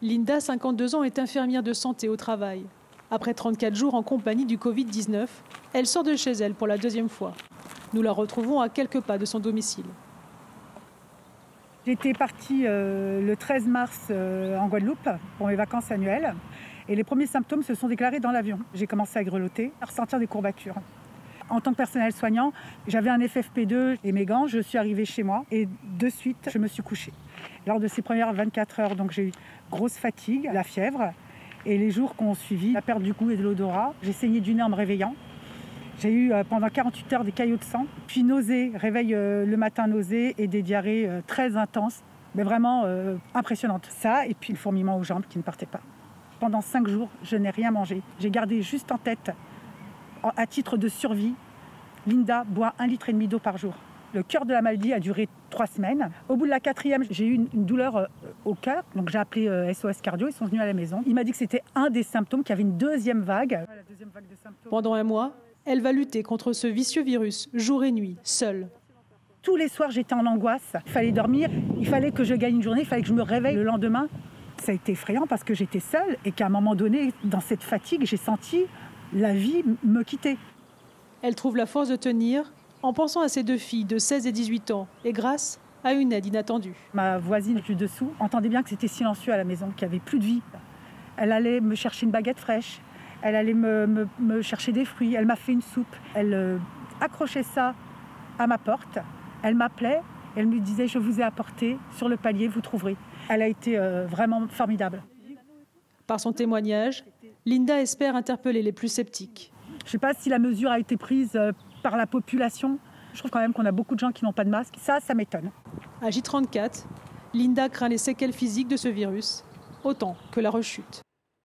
Linda, 52 ans, est infirmière de santé au travail. Après 34 jours en compagnie du Covid-19, elle sort de chez elle pour la deuxième fois. Nous la retrouvons à quelques pas de son domicile. J'étais partie le 13 mars en Guadeloupe pour mes vacances annuelles. Et les premiers symptômes se sont déclarés dans l'avion. J'ai commencé à grelotter, à ressentir des courbatures. En tant que personnel soignant, j'avais un FFP2 et mes gants. Je suis arrivée chez moi et de suite, je me suis couchée. Lors de ces premières 24 heures, donc, j'ai eu grosse fatigue, la fièvre. Et les jours qui ont suivi, la perte du goût et de l'odorat. J'ai saigné du nez en me réveillant. J'ai eu pendant 48 heures des caillots de sang, puis nausées, réveil le matin nausées et des diarrhées très intenses, mais vraiment impressionnantes. Ça, et puis le fourmillement aux jambes qui ne partait pas. Pendant 5 jours, je n'ai rien mangé. J'ai gardé juste en tête, à titre de survie, Linda boit 1,5 litre d'eau par jour. Le cœur de la maladie a duré 3 semaines. Au bout de la 4e, j'ai eu une douleur au cœur. Donc j'ai appelé SOS Cardio, ils sont venus à la maison. Il m'a dit que c'était un des symptômes, qu'il y avait une deuxième vague. Pendant un mois, elle va lutter contre ce vicieux virus, jour et nuit, seule. Tous les soirs, j'étais en angoisse. Il fallait dormir, il fallait que je gagne une journée, il fallait que je me réveille le lendemain. Ça a été effrayant parce que j'étais seule et qu'à un moment donné, dans cette fatigue, j'ai senti la vie me quitter. Elle trouve la force de tenir en pensant à ses 2 filles de 16 et 18 ans et grâce à une aide inattendue. Ma voisine du dessous entendait bien que c'était silencieux à la maison, qu'il n'y avait plus de vie. Elle allait me chercher une baguette fraîche, elle allait me chercher des fruits, elle m'a fait une soupe. Elle accrochait ça à ma porte, elle m'appelait, elle me disait « je vous ai apporté sur le palier, vous trouverez ». Elle a été vraiment formidable. Par son témoignage, Linda espère interpeller les plus sceptiques. Je ne sais pas si la mesure a été prise par la population. Je trouve quand même qu'on a beaucoup de gens qui n'ont pas de masque. Ça m'étonne. À J34, Linda craint les séquelles physiques de ce virus, autant que la rechute.